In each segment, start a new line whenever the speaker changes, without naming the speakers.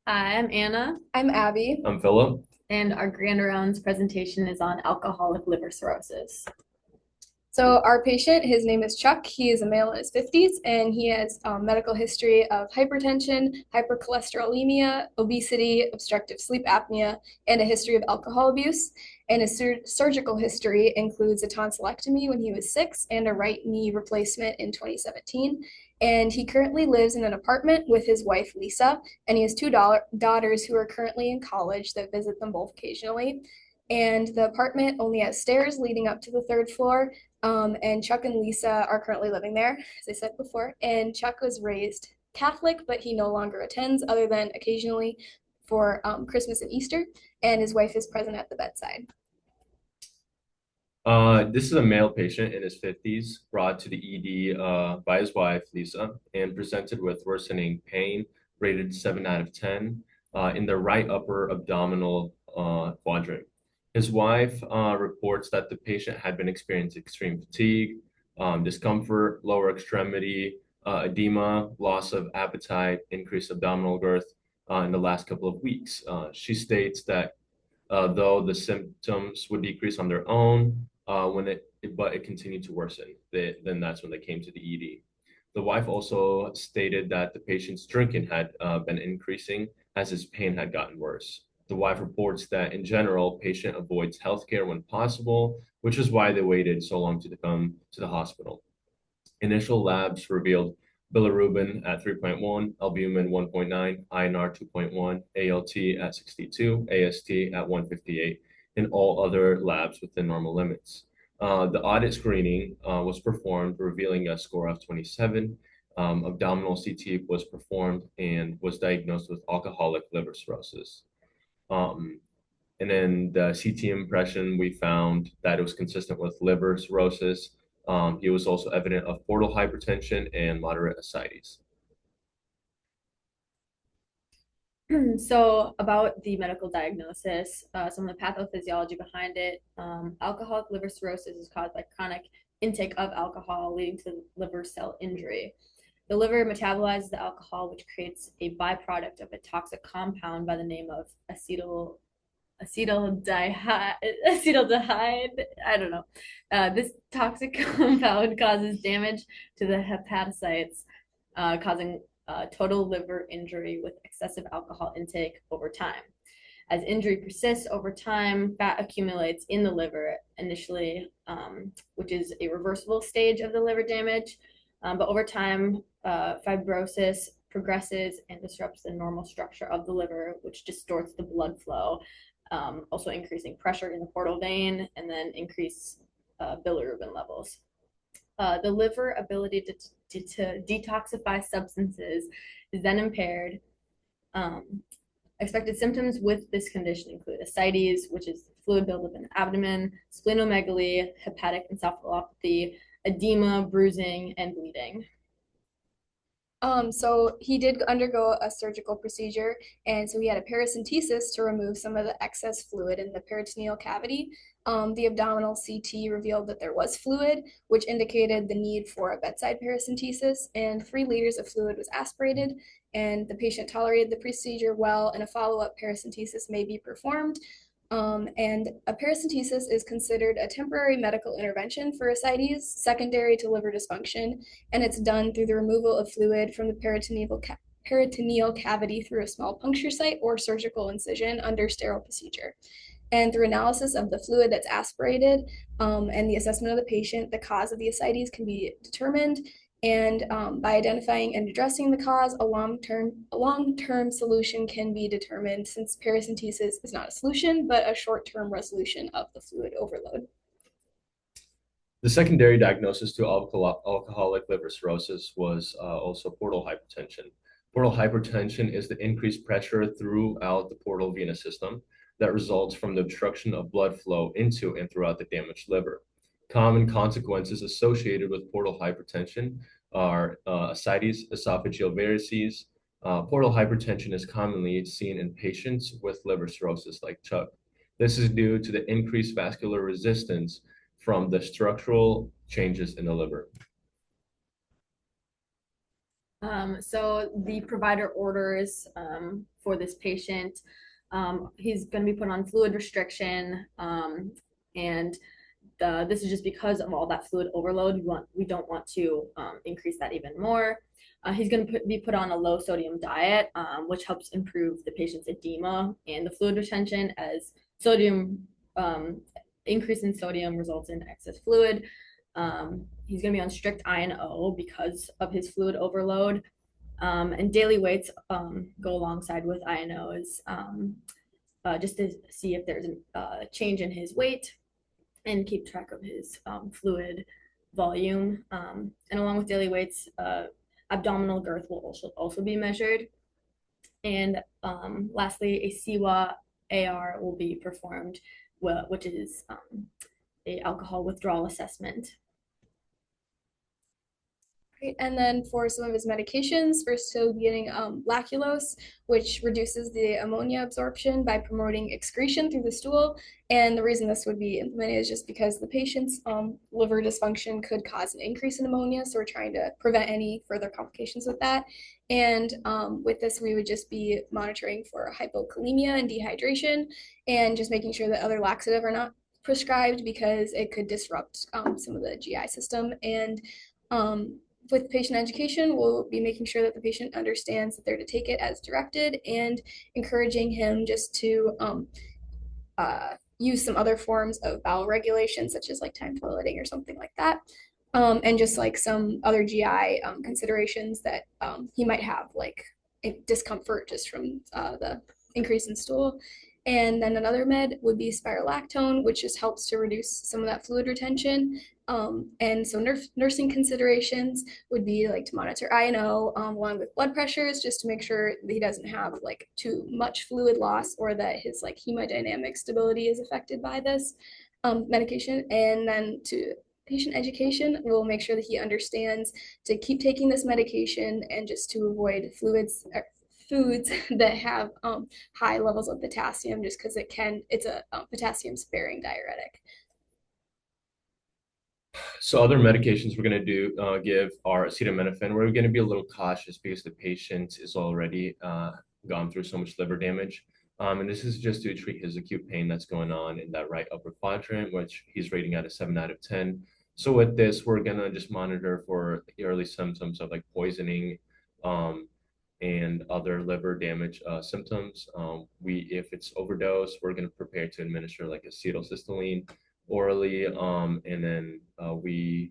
Hi, I'm Anna,
I'm Abby.
I'm Philip.
and our grand rounds presentation is on alcoholic liver cirrhosis.
So our patient, his name is Chuck. He is a male in his 50s, and he has medical history of hypertension, hypercholesterolemia, obesity, obstructive sleep apnea, and a history of alcohol abuse. And his surgical history includes a tonsillectomy when he was 6 and a right knee replacement in 2017. And he currently lives in an apartment with his wife, Lisa, and he has two daughters who are currently in college that visit them both occasionally. And the apartment only has stairs leading up to the third floor, and Chuck and Lisa are currently living there, as I said before. And Chuck was raised Catholic, but he no longer attends, other than occasionally for Christmas and Easter. And his wife is present at the bedside.
This is a male patient in his 50s, brought to the ED by his wife, Lisa, and presented with worsening pain, rated 7 out of 10, in the right upper abdominal quadrant. His wife reports that the patient had been experiencing extreme fatigue, discomfort, lower extremity, edema, loss of appetite, increased abdominal girth in the last couple of weeks. She states that though the symptoms would decrease on their own but it continued to worsen. Then that's when they came to the ED. The wife also stated that the patient's drinking had been increasing as his pain had gotten worse. The wife reports that in general, patient avoids healthcare when possible, which is why they waited so long to come to the hospital. Initial labs revealed bilirubin at 3.1, albumin 1.9, INR 2.1, ALT at 62, AST at 158, and all other labs within normal limits. The audit screening was performed, revealing a score of 27. Abdominal CT was performed and was diagnosed with alcoholic liver cirrhosis. Um, and then the CT impression, we found that it was consistent with liver cirrhosis. He was also evident of portal hypertension and moderate ascites.
So, about the medical diagnosis, some of the pathophysiology behind it, alcoholic liver cirrhosis is caused by chronic intake of alcohol, leading to liver cell injury. The liver metabolizes the alcohol, which creates a byproduct of a toxic compound by the name of acetaldehyde. I don't know. This toxic compound causes damage to the hepatocytes, causing total liver injury with excessive alcohol intake over time. As injury persists over time, fat accumulates in the liver initially, which is a reversible stage of the liver damage. But over time, fibrosis progresses and disrupts the normal structure of the liver, which distorts the blood flow, also increasing pressure in the portal vein, and then increase bilirubin levels. The liver ability to detoxify substances is then impaired. Um, Expected symptoms with this condition include ascites, which is fluid buildup in the abdomen, splenomegaly, hepatic encephalopathy, edema, bruising, and bleeding.
So he did undergo a surgical procedure, and so he had a paracentesis to remove some of the excess fluid in the peritoneal cavity. The abdominal CT revealed that there was fluid, which indicated the need for a bedside paracentesis, and 3 liters of fluid was aspirated, and the patient tolerated the procedure well, and a follow-up paracentesis may be performed. And a paracentesis is considered a temporary medical intervention for ascites secondary to liver dysfunction, and it's done through the removal of fluid from the peritoneal cavity through a small puncture site or surgical incision under sterile procedure. And through analysis of the fluid that's aspirated and the assessment of the patient, the cause of the ascites can be determined. And by identifying and addressing the cause, a long-term solution can be determined, since paracentesis is not a solution, but a short-term resolution of the fluid overload.
The secondary diagnosis to alcoholic liver cirrhosis was also portal hypertension. Portal hypertension is the increased pressure throughout the portal venous system that results from the obstruction of blood flow into and throughout the damaged liver. Common consequences associated with portal hypertension are ascites, esophageal varices. Portal hypertension is commonly seen in patients with liver cirrhosis like Chuck. This is due to the increased vascular resistance from the structural changes in the liver.
So the provider orders for this patient. He's going to be put on fluid restriction, and this is just because of all that fluid overload. We don't want to increase that even more. He's going to be put on a low sodium diet, which helps improve the patient's edema and the fluid retention, as sodium increase in sodium results in excess fluid. He's going to be on strict I&O because of his fluid overload. And daily weights go alongside with I&Os, just to see if there's a change in his weight and keep track of his fluid volume. And along with daily weights, abdominal girth will also be measured. And lastly, a CWA AR will be performed, which is a alcohol withdrawal assessment.
Right. And then for some of his medications, we're still getting lactulose, which reduces the ammonia absorption by promoting excretion through the stool. And the reason this would be implemented is just because the patient's liver dysfunction could cause an increase in ammonia. So we're trying to prevent any further complications with that. And with this, we would just be monitoring for hypokalemia and dehydration, and just making sure that other laxative are not prescribed, because it could disrupt some of the GI system. And with patient education, we'll be making sure that the patient understands that they're to take it as directed, and encouraging him just to use some other forms of bowel regulation, such as like time toileting or something like that. And just like some other GI considerations that he might have, like discomfort just from the increase in stool. And then another med would be spirolactone, which just helps to reduce some of that fluid retention. And so nursing considerations would be like to monitor I&O along with blood pressures, just to make sure that he doesn't have like too much fluid loss, or that his like hemodynamic stability is affected by this medication. And then to patient education, we'll make sure that he understands to keep taking this medication, and just to avoid foods that have high levels of potassium, just because it's a potassium sparing diuretic.
So other medications we're going to give are acetaminophen. We're going to be a little cautious because the patient is already gone through so much liver damage. And this is just to treat his acute pain that's going on in that right upper quadrant, which he's rating at a 7 out of 10. So with this, we're going to just monitor for the early symptoms of like poisoning and other liver damage symptoms. If it's overdose, we're going to prepare to administer like acetylcysteine orally, and then we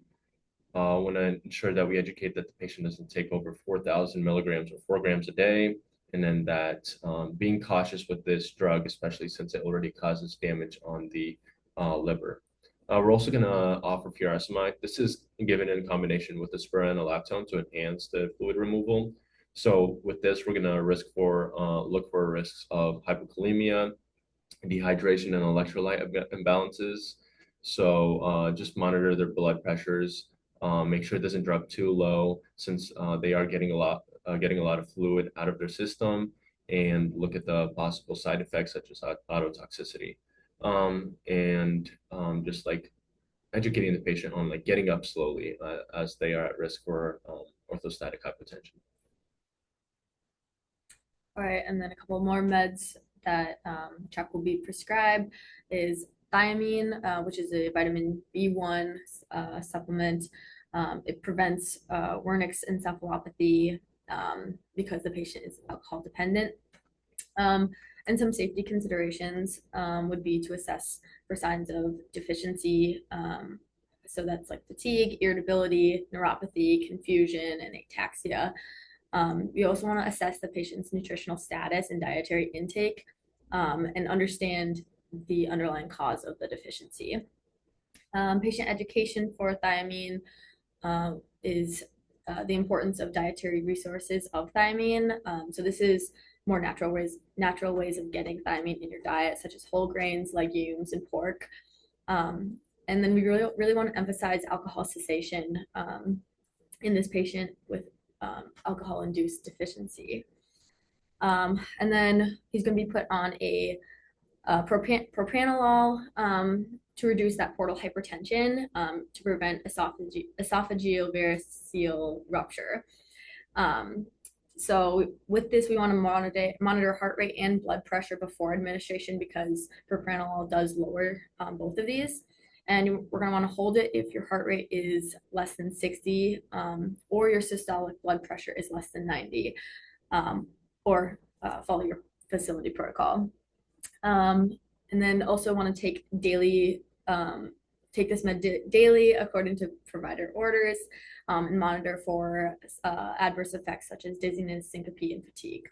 want to ensure that we educate that the patient doesn't take over 4,000 milligrams or 4 grams a day, and then that being cautious with this drug, especially since it already causes damage on the liver. We're also going to offer furosemide. This is given in combination with aspirin and lactone to enhance the fluid removal. So with this, we're going to look for risks of hypokalemia, dehydration, and electrolyte imbalances. So just monitor their blood pressures. Make sure it doesn't drop too low, since they are getting a lot of fluid out of their system, and look at the possible side effects such as ototoxicity. And just like educating the patient on like getting up slowly as they are at risk for orthostatic hypotension.
All right, and then a couple more meds that Chuck will be prescribed is thiamine, which is a vitamin B1 supplement. It prevents Wernicke's encephalopathy because the patient is alcohol dependent. And some safety considerations would be to assess for signs of deficiency. So that's like fatigue, irritability, neuropathy, confusion, and ataxia. We also want to assess the patient's nutritional status and dietary intake, and understand the underlying cause of the deficiency. Patient education for thiamine is the importance of dietary resources of thiamine. So this is more natural ways of getting thiamine in your diet, such as whole grains, legumes, and pork. And then we really want to emphasize alcohol cessation in this patient with alcohol-induced deficiency. And then he's going to be put on a propranolol to reduce that portal hypertension, to prevent esophageal variceal rupture. Um, so with this, we want to monitor heart rate and blood pressure before administration because propranolol does lower both of these. And we're going to want to hold it if your heart rate is less than 60 or your systolic blood pressure is less than 90 um, or follow your facility protocol. And then also want to take this med daily according to provider orders and monitor for adverse effects such as dizziness, syncope, and fatigue.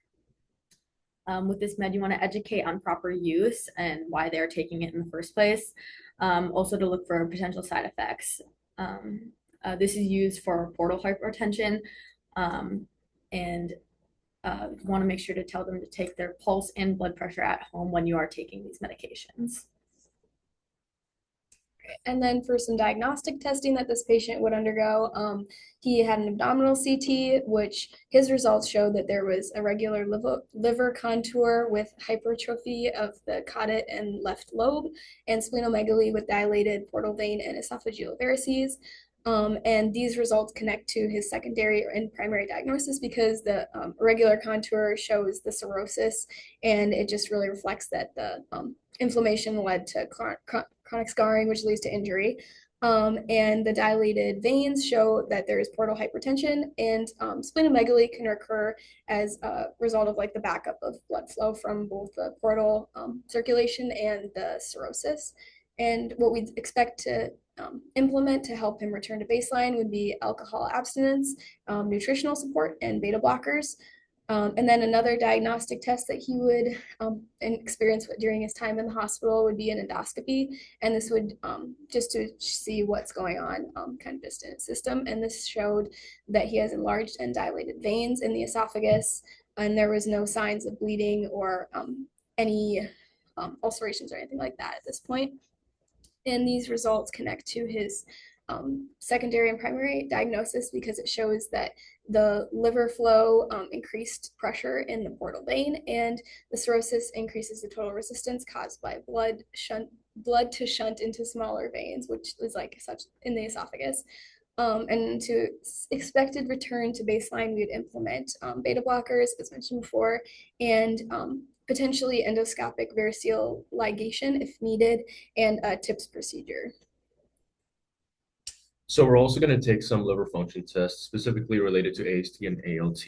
With this med, you want to educate on proper use and why they're taking it in the first place. Also to look for potential side effects. This is used for portal hypertension and want to make sure to tell them to take their pulse and blood pressure at home when you are taking these medications.
And then for some diagnostic testing that this patient would undergo, he had an abdominal CT, which his results showed that there was irregular liver contour with hypertrophy of the caudate and left lobe, and splenomegaly with dilated portal vein and esophageal varices. And these results connect to his secondary and primary diagnosis because the irregular contour shows the cirrhosis, and it just really reflects that the inflammation led to chronic scarring, which leads to injury. And the dilated veins show that there is portal hypertension, and splenomegaly can occur as a result of like the backup of blood flow from both the portal circulation and the cirrhosis. And what we'd expect to implement to help him return to baseline would be alcohol abstinence, nutritional support, and beta blockers. And then another diagnostic test that he would experience during his time in the hospital would be an endoscopy. And this would just to see what's going on kind of just in his system. And this showed that he has enlarged and dilated veins in the esophagus, and there was no signs of bleeding or any ulcerations or anything like that at this point. And these results connect to his secondary and primary diagnosis because it shows that the liver flow increased pressure in the portal vein, and the cirrhosis increases the total resistance caused by blood to shunt into smaller veins, which is like such in the esophagus. And to expected return to baseline, we'd implement beta blockers, as mentioned before, and potentially endoscopic variceal ligation if needed, and a TIPS procedure.
So we're also going to take some liver function tests specifically related to AST and ALT.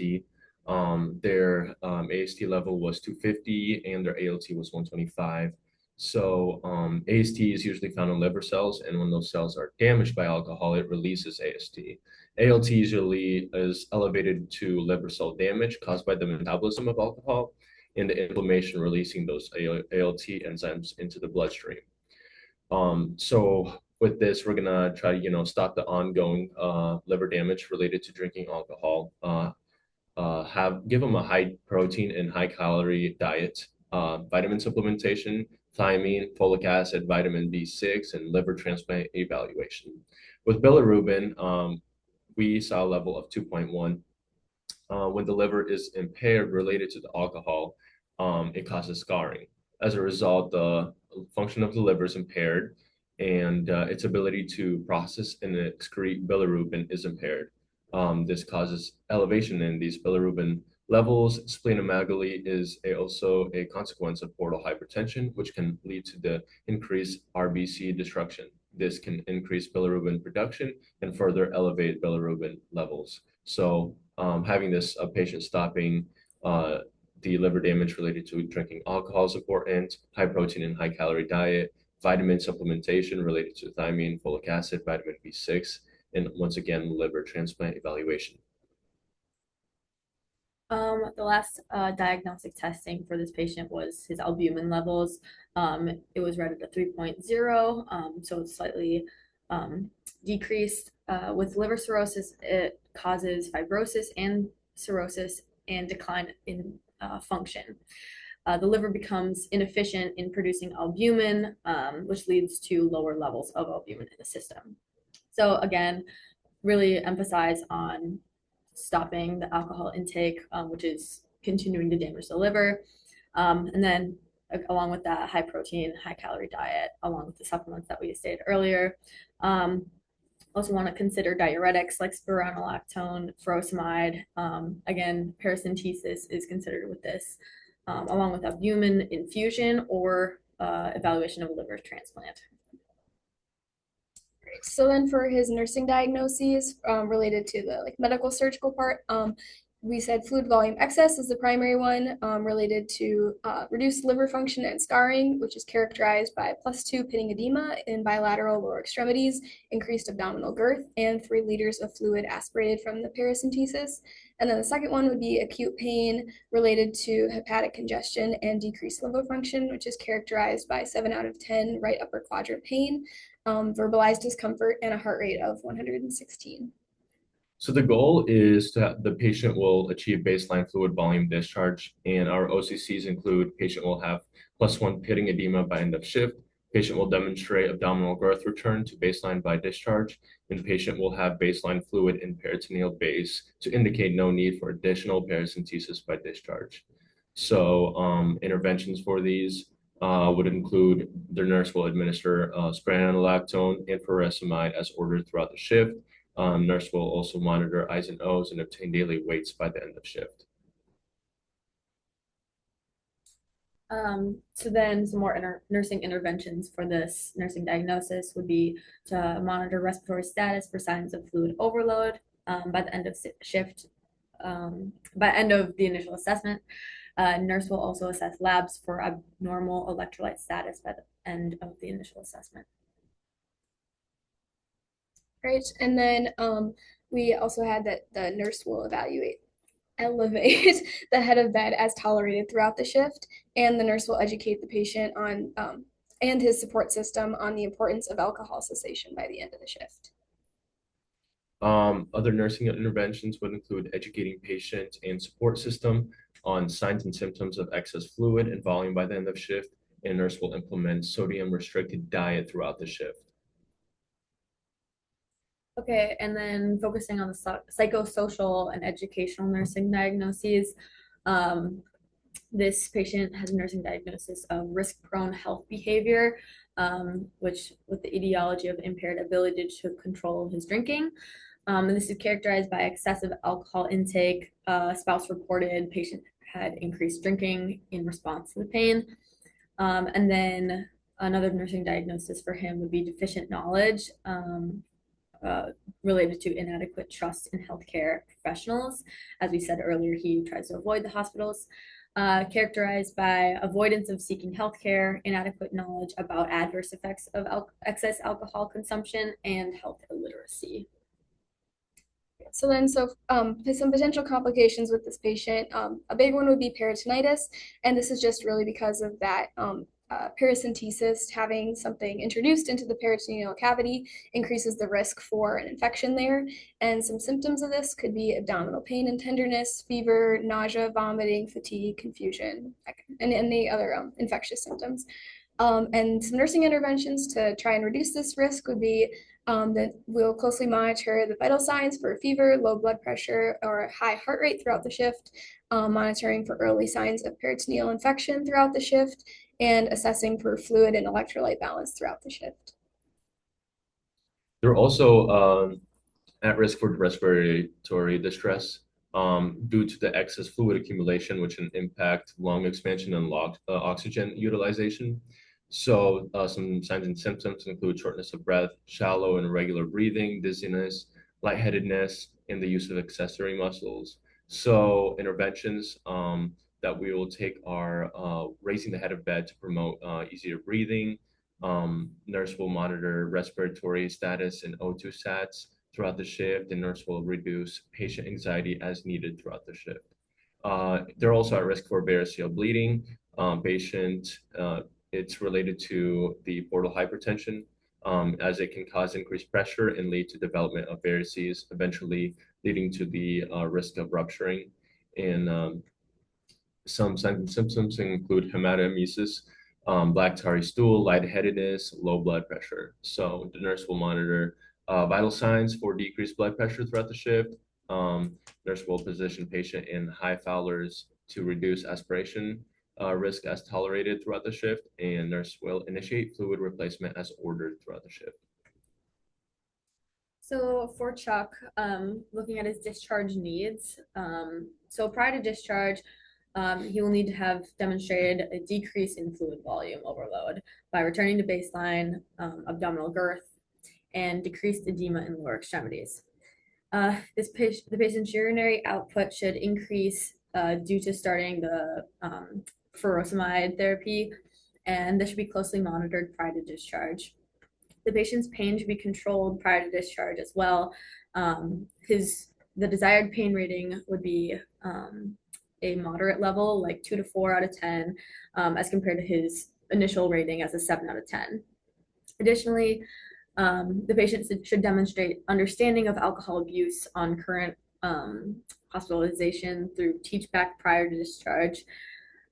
Their AST level was 250 and their ALT was 125. So AST is usually found in liver cells, and when those cells are damaged by alcohol, it releases AST. ALT usually is elevated to liver cell damage caused by the metabolism of alcohol and the inflammation releasing those ALT enzymes into the bloodstream. So with this, we're gonna try to, stop the ongoing liver damage related to drinking alcohol. Give them a high protein and high calorie diet, vitamin supplementation, thiamine, folic acid, vitamin B6, and liver transplant evaluation. With bilirubin, we saw a level of 2.1. When the liver is impaired related to the alcohol, it causes scarring. As a result, the function of the liver is impaired, and its ability to process and excrete bilirubin is impaired. This causes elevation in these bilirubin levels. Splenomegaly is also a consequence of portal hypertension, which can lead to the increased RBC destruction. This can increase bilirubin production and further elevate bilirubin levels. So having this patient stopping the liver damage related to drinking alcohol is important, high protein and high calorie diet, vitamin supplementation related to thiamine, folic acid, vitamin B6, and once again, liver transplant evaluation.
The last diagnostic testing for this patient was his albumin levels. It was rated at 3.0, so it's slightly decreased. With liver cirrhosis, it causes fibrosis and cirrhosis and decline in function. The liver becomes inefficient in producing albumin, which leads to lower levels of albumin in the system. So again, really emphasize on stopping the alcohol intake, which is continuing to damage the liver. And then along with that high protein, high calorie diet, along with the supplements that we stated earlier. Also want to consider diuretics like spironolactone, furosemide. Again, paracentesis is considered with this, along with albumin infusion or evaluation of a liver transplant.
So then for his nursing diagnoses related to the like medical surgical part, we said fluid volume excess is the primary one related to reduced liver function and scarring, which is characterized by +2 pitting edema in bilateral lower extremities, increased abdominal girth, and 3 liters of fluid aspirated from the paracentesis. And then the second one would be acute pain related to hepatic congestion and decreased liver function, which is characterized by 7 out of 10 right upper quadrant pain, verbalized discomfort, and a heart rate of 116.
So the goal is the patient will achieve baseline fluid volume discharge, and our OCCs include patient will have +1 pitting edema by end of shift, patient will demonstrate abdominal growth return to baseline by discharge, and patient will have baseline fluid in peritoneal base to indicate no need for additional paracentesis by discharge. So interventions for these would include their nurse will administer spironolactone and furosemide as ordered throughout the shift. Nurse will also monitor I's and O's and obtain daily weights by the end of shift.
So then some more nursing interventions for this nursing diagnosis would be to monitor respiratory status for signs of fluid overload by the end of shift, by end of the initial assessment. Nurse will also assess labs for abnormal electrolyte status by the end of the initial assessment.
Right, and then we also had that the nurse will elevate the head of bed as tolerated throughout the shift, and the nurse will educate the patient on and his support system on the importance of alcohol cessation by the end of the shift.
Other nursing interventions would include educating patient and support system on signs and symptoms of excess fluid and volume by the end of shift, and nurse will implement sodium restricted diet throughout the shift.
Okay, and then focusing on the psychosocial and educational nursing diagnoses. This patient has a nursing diagnosis of risk-prone health behavior, which with the etiology of impaired ability to control his drinking. And this is characterized by excessive alcohol intake. Spouse reported patient had increased drinking in response to the pain. And then another nursing diagnosis for him would be deficient knowledge. Related to inadequate trust in healthcare professionals. As we said earlier, he tries to avoid the hospitals, characterized by avoidance of seeking healthcare, inadequate knowledge about adverse effects of excess alcohol consumption, and health illiteracy.
So some potential complications with this patient. A big one would be peritonitis, and this is just really because of that paracentesis, having something introduced into the peritoneal cavity increases the risk for an infection there. And some symptoms of this could be abdominal pain and tenderness, fever, nausea, vomiting, fatigue, confusion, and any other infectious symptoms. And some nursing interventions to try and reduce this risk would be that we'll closely monitor the vital signs for fever, low blood pressure, or high heart rate throughout the shift, monitoring for early signs of peritoneal infection throughout the shift, and assessing for fluid and electrolyte balance throughout the shift.
They're also at risk for respiratory distress due to the excess fluid accumulation, which can impact lung expansion and oxygen utilization. So some signs and symptoms include shortness of breath, shallow and irregular breathing, dizziness, lightheadedness, and the use of accessory muscles. So interventions that we will take are raising the head of bed to promote easier breathing. Nurse will monitor respiratory status and O2 sats throughout the shift, and nurse will reduce patient anxiety as needed throughout the shift. They're also at risk for variceal bleeding. It's related to the portal hypertension, as it can cause increased pressure and lead to development of varices, eventually leading to the risk of rupturing. And some signs and symptoms include hematemesis, black tarry stool, lightheadedness, low blood pressure. So the nurse will monitor vital signs for decreased blood pressure throughout the shift. Nurse will position patient in high Fowlers to reduce aspiration risk as tolerated throughout the shift, and nurse will initiate fluid replacement as ordered throughout the shift.
So for Chuck, looking at his discharge needs, so prior to discharge, he will need to have demonstrated a decrease in fluid volume overload by returning to baseline abdominal girth and decreased edema in lower extremities. The patient's urinary output should increase due to starting the furosemide therapy, and this should be closely monitored prior to discharge. The patient's pain should be controlled prior to discharge as well. The desired pain rating would be a moderate level, like 2 to 4 out of 10, as compared to his initial rating as a 7 out of 10. Additionally, the patient should demonstrate understanding of alcohol abuse on current hospitalization through teach back prior to discharge.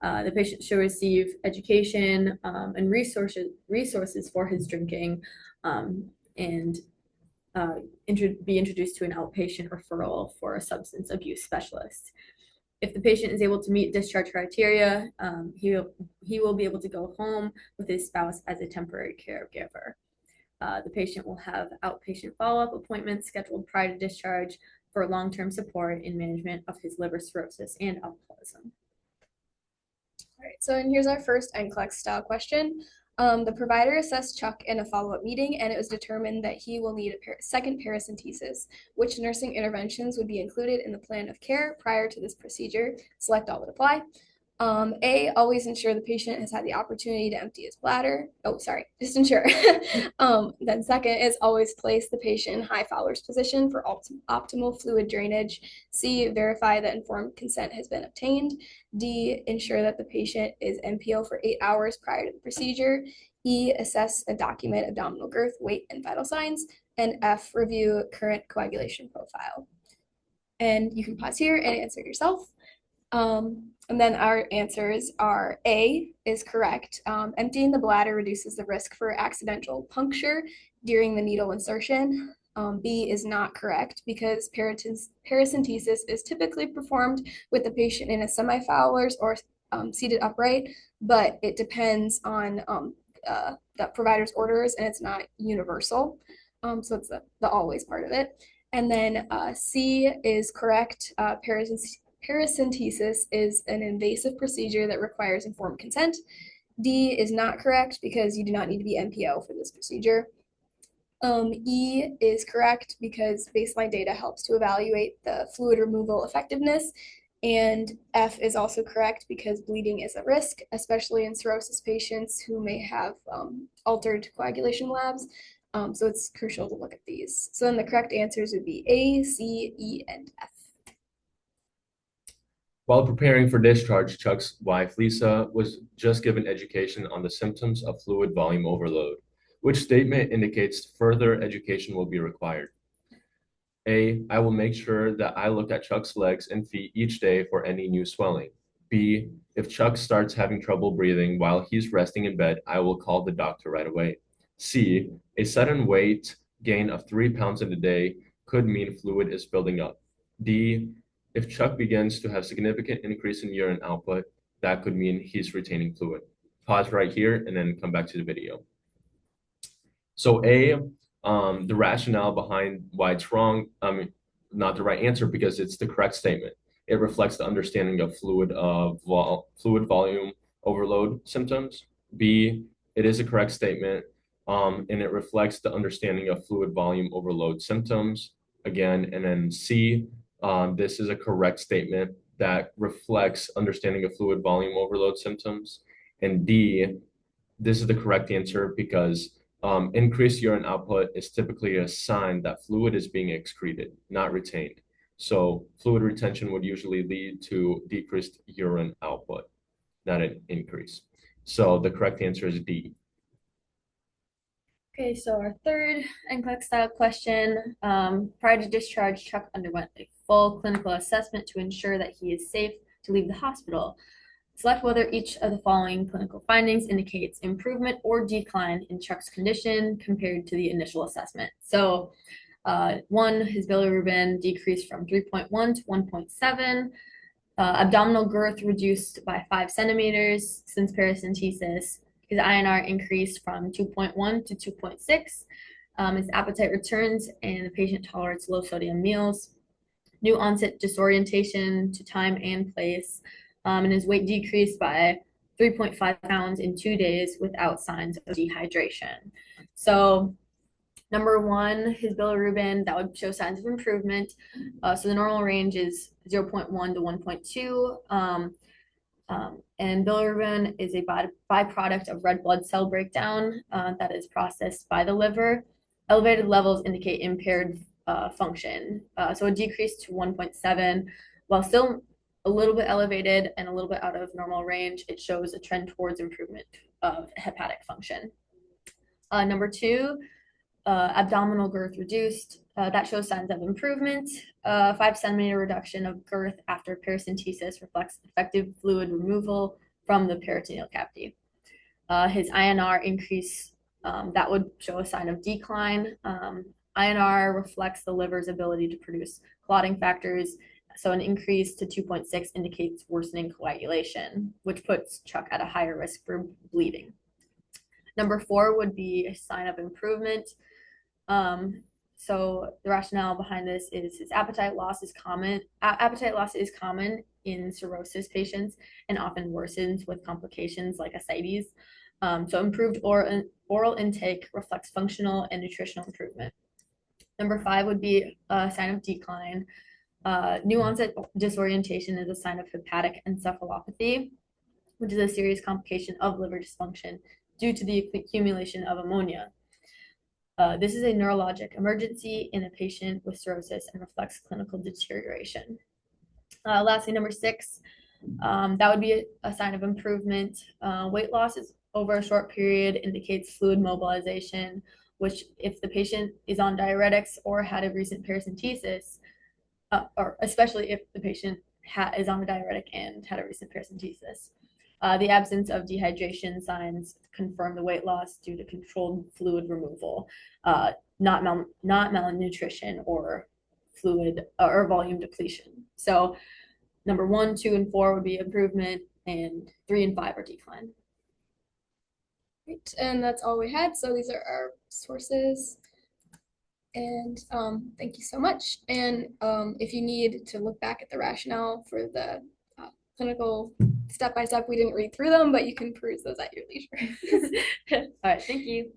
The patient should receive education and resources for his drinking, and be introduced to an outpatient referral for a substance abuse specialist. If the patient is able to meet discharge criteria, he will be able to go home with his spouse as a temporary caregiver. The patient will have outpatient follow-up appointments scheduled prior to discharge for long-term support in management of his liver cirrhosis and alcoholism.
All right, so here's our first NCLEX style question. The provider assessed Chuck in a follow-up meeting, and it was determined that he will need a second paracentesis. Which nursing interventions would be included in the plan of care prior to this procedure? Select all that apply. A, always ensure the patient has had the opportunity to empty his bladder. Oh, sorry, just ensure. Then second is always place the patient in high Fowler's position for optimal fluid drainage. C, verify that informed consent has been obtained. D, ensure that the patient is NPO for 8 hours prior to the procedure. E, assess and document abdominal girth, weight, and vital signs. And F, review current coagulation profile. And you can pause here and answer yourself. And then our answers are A is correct. Emptying the bladder reduces the risk for accidental puncture during the needle insertion. B is not correct because paracentesis is typically performed with the patient in a semi-Fowler's or seated upright, but it depends on the provider's orders and it's not universal. So it's the always part of it. And then C is correct. Paracentesis is an invasive procedure that requires informed consent. D is not correct because you do not need to be NPO for this procedure. E is correct because baseline data helps to evaluate the fluid removal effectiveness. And F is also correct because bleeding is a risk, especially in cirrhosis patients who may have altered coagulation labs. So it's crucial to look at these. So then the correct answers would be A, C, E, and F.
While preparing for discharge, Chuck's wife, Lisa, was just given education on the symptoms of fluid volume overload. Which statement indicates further education will be required? A, I will make sure that I look at Chuck's legs and feet each day for any new swelling. B, if Chuck starts having trouble breathing while he's resting in bed, I will call the doctor right away. C, a sudden weight gain of 3 pounds in a day could mean fluid is building up. D, if Chuck begins to have significant increase in urine output, that could mean he's retaining fluid. Pause right here and then come back to the video. So A, the rationale behind why it's wrong, not the right answer because it's the correct statement. It reflects the understanding of fluid volume overload symptoms. B, it is a correct statement, and it reflects the understanding of fluid volume overload symptoms. Again, and then C, this is a correct statement that reflects understanding of fluid volume overload symptoms. And D, this is the correct answer because increased urine output is typically a sign that fluid is being excreted, not retained. So fluid retention would usually lead to decreased urine output, not an increase. So the correct answer is D.
Okay, so our third NCLEX style question. Prior to discharge, Chuck underwent a full clinical assessment to ensure that he is safe to leave the hospital. Select whether each of the following clinical findings indicates improvement or decline in Chuck's condition compared to the initial assessment. So 1, his bilirubin decreased from 3.1 to 1.7. Abdominal girth reduced by 5 centimeters since paracentesis. His INR increased from 2.1 to 2.6. His appetite returns and the patient tolerates low sodium meals. New onset disorientation to time and place, and his weight decreased by 3.5 pounds in 2 days without signs of dehydration. So number one, his bilirubin, that would show signs of improvement. So the normal range is 0.1 to 1.2. And bilirubin is a byproduct of red blood cell breakdown that is processed by the liver. Elevated levels indicate impaired function. So a decrease to 1.7, while still a little bit elevated and a little bit out of normal range, it shows a trend towards improvement of hepatic function. Number two, abdominal girth reduced. That shows signs of improvement. 5 centimeter reduction of girth after paracentesis reflects effective fluid removal from the peritoneal cavity. His INR increase, that would show a sign of decline. INR reflects the liver's ability to produce clotting factors. So an increase to 2.6 indicates worsening coagulation, which puts Chuck at a higher risk for bleeding. Number 4 would be a sign of improvement. So the rationale behind this is his appetite loss is common. Appetite loss is common in cirrhosis patients and often worsens with complications like ascites. So improved oral intake reflects functional and nutritional improvement. Number 5 would be a sign of decline. New onset disorientation is a sign of hepatic encephalopathy, which is a serious complication of liver dysfunction due to the accumulation of ammonia. This is a neurologic emergency in a patient with cirrhosis and reflects clinical deterioration. Lastly, number 6, that would be a sign of improvement. Weight loss is over a short period indicates fluid mobilization, which if the patient is on diuretics or had a recent paracentesis, or especially if the patient is on a diuretic and had a recent paracentesis. The absence of dehydration signs confirm the weight loss due to controlled fluid removal, not malnutrition or fluid or volume depletion. So number 1, 2, and 4 would be improvement, and 3 and 5 are decline.
Great, and that's all we had. So these are our sources. And thank you so much. And if you need to look back at the rationale for the clinical step by step, we didn't read through them, but you can peruse those at your leisure.
All right, thank you.